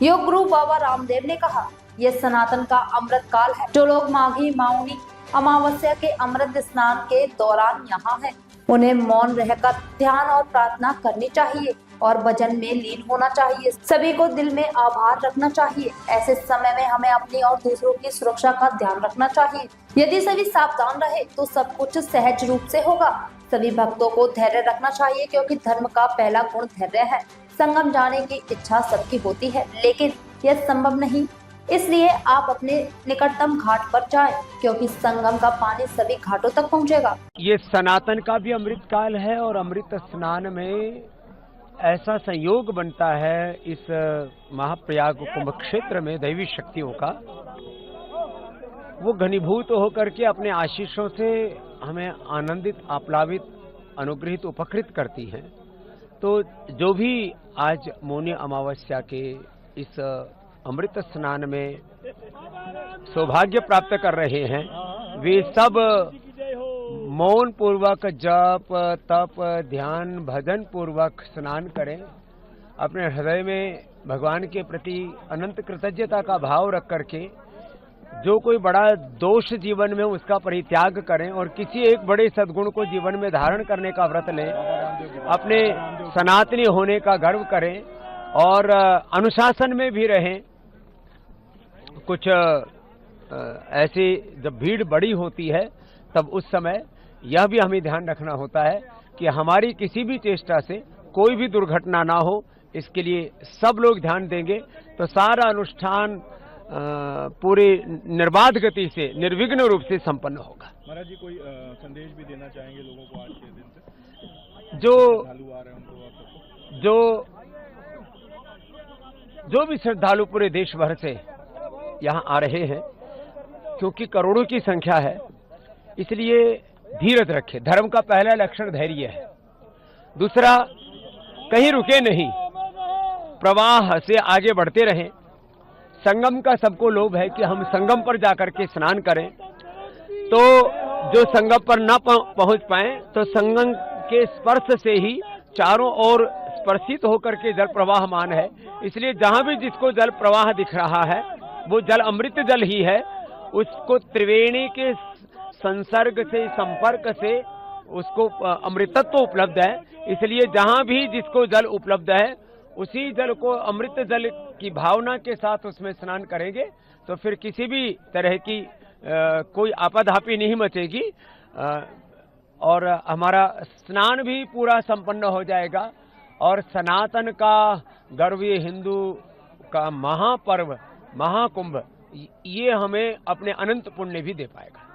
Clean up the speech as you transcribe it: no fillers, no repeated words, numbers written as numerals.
योग गुरु बाबा रामदेव ने कहा, यह सनातन का अमृत काल है। जो लोग माघी माउनी अमावस्या के अमृत स्नान के दौरान यहाँ हैं, उन्हें मौन रहकर ध्यान और प्रार्थना करनी चाहिए और भजन में लीन होना चाहिए। सभी को दिल में आभार रखना चाहिए। ऐसे समय में हमें अपनी और दूसरों की सुरक्षा का ध्यान रखना चाहिए। यदि सभी सावधान रहे तो सब कुछ सहज रूप से होगा। सभी भक्तों को धैर्य रखना चाहिए, क्योंकि धर्म का पहला गुण धैर्य है। संगम जाने की इच्छा सबकी होती है, लेकिन यह संभव नहीं। इसलिए आप अपने निकटतम घाट पर जाएं, क्योंकि संगम का पानी सभी घाटों तक पहुंचेगा। ये सनातन का भी अमृत काल है और अमृत स्नान में ऐसा संयोग बनता है इस महाप्रयाग कुंभ क्षेत्र में दैवी शक्तियों का, वो घनीभूत होकर के अपने आशीषों से हमें आनंदित, आप्लावित, अनुग्रहित, उपकृत करती हैं। तो जो भी आज मौनी अमावस्या के इस अमृत स्नान में सौभाग्य प्राप्त कर रहे हैं, वे सब मौन पूर्वक जप, तप, ध्यान, भजन पूर्वक स्नान करें। अपने हृदय में भगवान के प्रति अनंत कृतज्ञता का भाव रख करके जो कोई बड़ा दोष जीवन में उसका परित्याग करें और किसी एक बड़े सद्गुण को जीवन में धारण करने का व्रत लें। अपने सनातनी होने का गर्व करें और अनुशासन में भी रहें। कुछ ऐसी जब भीड़ बड़ी होती है तब उस समय यह भी हमें ध्यान रखना होता है कि हमारी किसी भी चेष्टा से कोई भी दुर्घटना ना हो। इसके लिए सब लोग ध्यान देंगे तो सारा अनुष्ठान पूरी निर्बाध गति से, निर्विघ्न रूप से संपन्न होगा। महाराज जी, कोई संदेश भी देना चाहेंगे लोगों को आज के दिन से? जो आ रहे हैं उनको जो भी श्रद्धालु पूरे देश भर से यहाँ आ रहे हैं, क्योंकि करोड़ों की संख्या है, इसलिए धीरज रखें। धर्म का पहला लक्षण धैर्य है। दूसरा, कहीं रुके नहीं, प्रवाह से आगे बढ़ते रहें। संगम का सबको लोभ है कि हम संगम पर जाकर के स्नान करें, तो जो संगम पर न पहुंच पाए तो संगम के स्पर्श से ही चारों ओर स्पर्शित होकर के जल प्रवाहमान है। इसलिए जहां भी जिसको जल प्रवाह दिख रहा है वो जल अमृत जल ही है। उसको त्रिवेणी के संसर्ग से, संपर्क से उसको अमृतत्व उपलब्ध है। इसलिए जहां भी जिसको जल उपलब्ध है उसी जल को अमृत जल की भावना के साथ उसमें स्नान करेंगे तो फिर किसी भी तरह की कोई आपाधापी नहीं मचेगी और हमारा स्नान भी पूरा संपन्न हो जाएगा। और सनातन का गर्व, ये हिंदू का महापर्व, महाकुंभ, ये हमें अपने अनंत पुण्य भी दे पाएगा।